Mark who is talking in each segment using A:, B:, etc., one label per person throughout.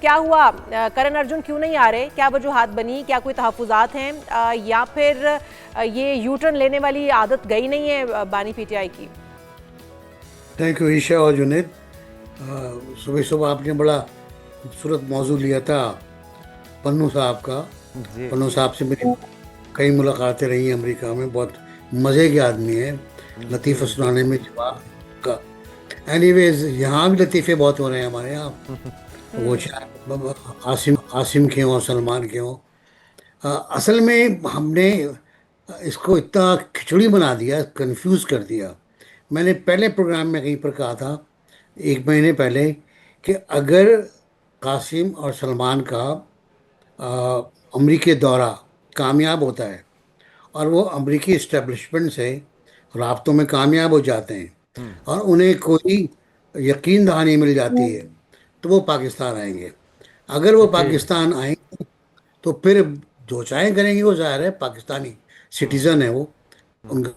A: क्या हुआ, करण अर्जुन क्यों नहीं आ रहे? क्या वजूहात बनी? क्या कोई तहफ़्फ़ुज़ात हैं या फिर ये यू टर्न लेने वाली आदत गई नहीं है बानी पीटीआई की?
B: थैंक यू ईशा और जुनेद। सुबह सुबह आपने बड़ा खूबसूरत मौजू लिया था पन्नू साहब का।
C: जी।
B: पन्नू साहब से मेरी कई मुलाकातें रही हैं अमेरिका में। बहुत मज़े के आदमी हैं, लतीफ़े सुनाने में जवाब का। एनीवेज यहाँ भी लतीफ़े बहुत हो रहे हैं हमारे यहाँ। वो चाहे आसिम आसिम के हों, सलमान के हों। असल में हमने इसको इतना खिचड़ी बना दिया, कंफ्यूज कर दिया। मैंने पहले प्रोग्राम में कहीं पर कहा था, 1 महीने पहले, कि अगर कासिम और सलमान का अमरीकी दौरा कामयाब होता है और वो अमरीकी इस्टेब्लिशमेंट से राब्तों में कामयाब हो जाते हैं और उन्हें कोई यकीन दहानी मिल जाती है तो वो पाकिस्तान आएंगे। अगर वो
C: जी।
B: पाकिस्तान आएंगे तो फिर जो चाहे करेंगे, वो जाहिर है पाकिस्तानी सिटीजन है वो। उनका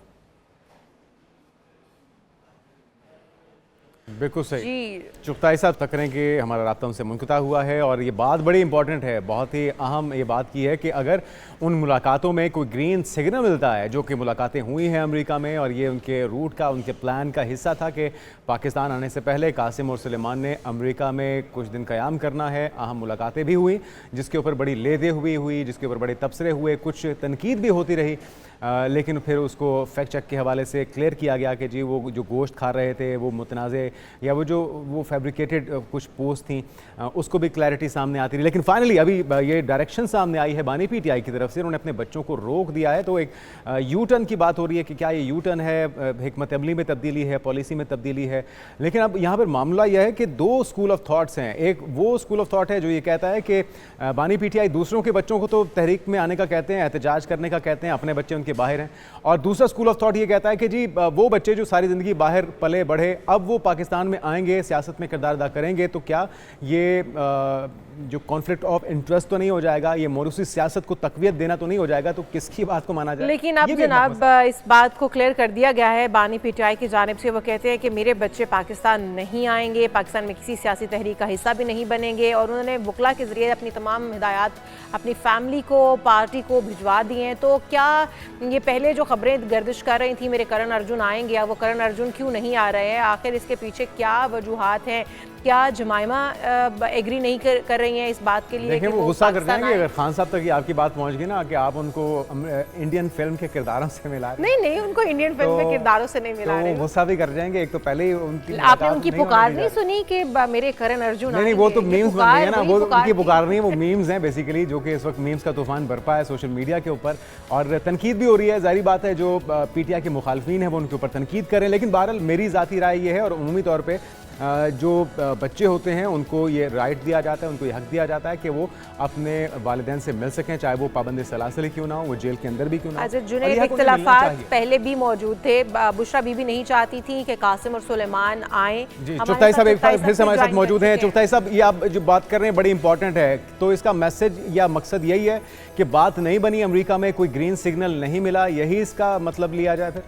C: बिल्कुल सही।
A: जी।
C: चुगताई साहब तक करें कि हमारा राब्ता उनसे मुनक़ता हुआ है और ये बात बड़ी इंपॉर्टेंट है, बहुत ही अहम ये बात की है कि अगर उन मुलाकातों में कोई ग्रीन सिग्नल मिलता है, जो कि मुलाकातें हुई हैं अमेरिका में और ये उनके रूट का, उनके प्लान का हिस्सा था कि पाकिस्तान आने से पहले कासिम और सुलेमान ने अमेरिका में कुछ दिन क़याम करना है। अहम मुलाकातें भी हुई जिसके ऊपर बड़ी लेदे हुई जिसके ऊपर बड़े तबसरे हुए, कुछ तनकीद भी होती रही, लेकिन फिर उसको फैक्ट चेक के हवाले से क्लियर किया गया कि जी वो जो गोश्त खा रहे थे वो मुतनाज़े या वो फैब्रिकेटेड कुछ पोस्ट थी, उसको भी क्लैरिटी सामने आती रही। लेकिन फाइनली अभी ये डायरेक्शन सामने आई है बानी पीटीआई की तरफ से, उन्होंने अपने बच्चों को रोक दिया है। तो एक यू टर्न की बात हो रही है कि क्या ये यू टर्न है, हिकमत अमली में तब्दीली है, पॉलिसी में तब्दीली है। लेकिन अब यहाँ पर मामला यह है कि दो स्कूल ऑफ थाट्स हैं। एक वो स्कूल ऑफ थाट है जो ये कहता है कि बानी पीटीआई दूसरों के बच्चों को तो तहरीक में आने का कहते हैं, एहतजाज करने का कहते हैं, अपने बच्चे उनके बाहर हैं। और दूसरा स्कूल ऑफ थाट ये कहता है कि जी वो बच्चे जो सारी ज़िंदगी बाहर पले बढ़े, अब वो पाकिस्तान में आएंगे, सियासत में किरदार अदा करेंगे, तो क्या ये जो कॉन्फ्लिक्ट ऑफ इंटरेस्ट तो नहीं हो जाएगा, ये मोरूसी सियासत को तकवीत देना तो नहीं हो जाएगा, तो किसकी बात को माना जाए?
A: लेकिन अब जनाब इस बात को क्लियर कर दिया गया है बानी पीटीआई की जानिब से। वो कहते हैं कि मेरे बच्चे पाकिस्तान नहीं आएंगे, पाकिस्तान में किसी सियासी तहरीक का हिस्सा भी नहीं बनेंगे, और उन्होंने वकला के ज़रिए अपनी तमाम हिदायत अपनी फैमिली को, पार्टी को भिजवा दी हैं। तो क्या ये पहले जो खबरें गर्दिश कर रही थी मेरे करण अर्जुन आएंगे, या वो करण अर्जुन क्यों नहीं आ रहे हैं, आखिर इसके पीछे क्या वजूहात हैं? क्या जमाइमा एग्री नहीं कर रही हैं इस बात के लिए?
C: देखिए वो गुस्सा कर जाएंगे अगर खान साहब तक ये आपकी बात पहुंच गई ना कि आप उनको इंडियन फिल्म के किरदारों से मिला रहे।
A: नहीं, उनको इंडियन फिल्म के किरदारों से नहीं मिला रहे।
C: तो गुस्सा भी कर जाएंगे। एक तो पहले ही
A: आपने उनकी पुकार नहीं सुनी कि मेरे करण अर्जुन
C: नहीं, वो तो मीम्स बन गए हैं ना, वो उनकी पुकार नहीं है, वो मीम्स हैं बेसिकली, जो कि इस वक्त मीम्स का तूफान बरपा है सोशल मीडिया के ऊपर और तनकीद भी हो रही है। जाहिर बात है जो पीटीआई के मुखालफिन है वो उनके ऊपर तनकीद करें, लेकिन बहरहाल मेरी ज़ाती राय ये है और उमूमी तौर पर जो बच्चे होते हैं उनको ये राइट दिया जाता है, उनको ये हक दिया जाता है कि वो अपने वालिदैन से मिल सकें, चाहे वो पाबंद सलासल क्यों ना हो, वो जेल के अंदर भी क्यों ना हो।
A: अच्छा जुनैद, इख्तिलाफात पहले भी मौजूद थे। बुशरा बीबी नहीं चाहती थी कि कासिम और सुलेमान आए।
C: जी, चुगताई साहब एक बार फिर से हमारे साथ मौजूद हैं। चुगताई साहब, ये आप जो बात कर रहे हैं बड़ी इंपॉर्टेंट है, तो इसका मैसेज या मकसद यही है कि बात नहीं बनी, अमेरिका में कोई ग्रीन सिग्नल नहीं मिला, यही इसका मतलब लिया जाए फिर?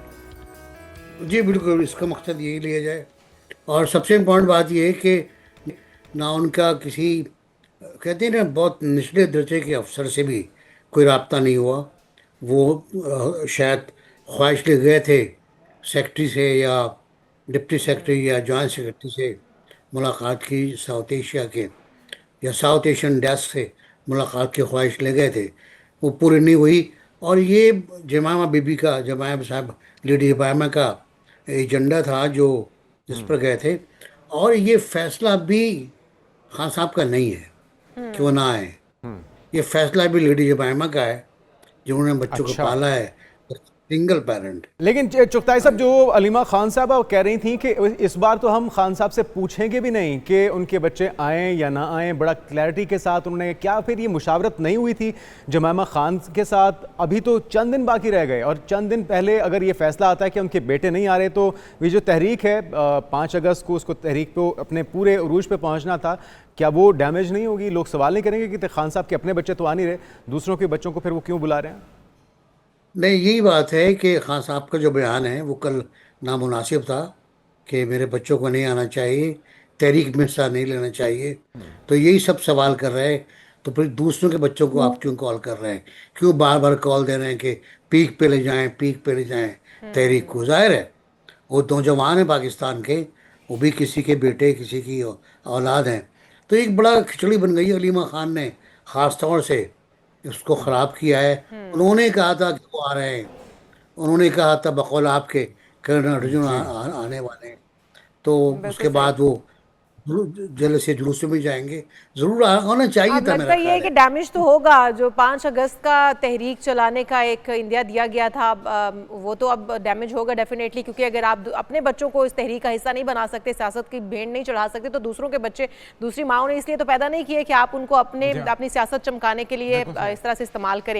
B: जी बिल्कुल, इसका मकसद यही लिया जाए। और सबसे इम्पोर्टेंट बात यह है कि ना उनका किसी, कहते हैं ना, बहुत निचले दर्जे के अफसर से भी कोई राब्ता नहीं हुआ। वो शायद ख्वाहिश ले गए थे सेक्रेटरी से या डिप्टी सेक्रेटरी या जॉइंट सेक्रेटरी से मुलाकात की, साउथ एशिया के या साउथ एशियन डेस्क से मुलाकात की ख्वाहिश ले गए थे, वो पूरी नहीं हुई। और ये जमामा बीबी का, जमामा साहब, लेडी जमामा का एजेंडा था जो जिस पर गए थे। और ये फैसला भी खान साहब का नहीं है कि वो ना आए, ये फैसला भी लेडी जमाइमा का है जिन्होंने बच्चों को पाला है, सिंगल पेरेंट।
C: लेकिन चुगताई साहब, जो अलीमा खान साहब कह रही थी कि इस बार तो हम खान साहब से पूछेंगे भी नहीं कि उनके बच्चे आएँ या ना आएँ, बड़ा क्लैरिटी के साथ उन्होंने, क्या फिर ये मुशावरत नहीं हुई थी जमाइमा खान के साथ? अभी तो चंद दिन बाकी रह गए और चंद दिन पहले अगर ये फैसला आता है कि उनके बेटे नहीं आ रहे, तो ये जो तहरीक है 5 अगस्त को, उसको तहरीक को अपने पूरे उरूज पे पहुँचना था, क्या वो डैमेज नहीं होगी? लोग सवाल नहीं करेंगे कि खान साहब के अपने बच्चे तो आ नहीं रहे, दूसरों के बच्चों को फिर वो क्यों बुला रहे हैं?
B: नहीं, यही बात है कि खान साहब का जो बयान है वो कल नामुनासिब था कि मेरे बच्चों को नहीं आना चाहिए। तहरीक में हिस्सा नहीं लेना चाहिए। तो यही सब सवाल कर रहे हैं। तो फिर दूसरों के बच्चों को आप क्यों कॉल कर रहे हैं, क्यों बार बार कॉल दे रहे हैं कि पीक पे ले जाएं, पीक पे ले जाएं तहरीक को? जाहिर है वो नौजवान है पाकिस्तान के, वो भी किसी के बेटे किसी की औलाद हैं। तो एक बड़ा खिचड़ी बन गई है। अलीमा खान ने ख़ास तौर से उसको ख़राब किया है। उन्होंने कहा था कि वो आ रहे हैं, उन्होंने कहा था बकौल आपके कर्नल अर्जुन आने वाले हैं। तो
A: बिल्कुल
B: उसके
A: सही।
B: बाद वो जल्द से जुलूस में भी जाएंगे। ज़रूर आना चाहिए
A: अब
B: था
A: लगता
B: मेरा
A: ये है
B: ख्याल
A: कि
B: है।
A: डैमेज तो होगा। जो 5 अगस्त का तहरीक चलाने का एक इंदिया दिया गया था, वो तो अब डैमेज होगा डेफिनेटली, क्योंकि अगर आप अपने बच्चों को इस तहरीक का हिस्सा नहीं बना सकते, सियासत की भेंट नहीं चढ़ा सकते, तो दूसरों के बच्चे दूसरी माओं ने इसलिए तो पैदा नहीं किए कि आप उनको अपनी सियासत चमकाने के लिए इस तरह से इस्तेमाल करें।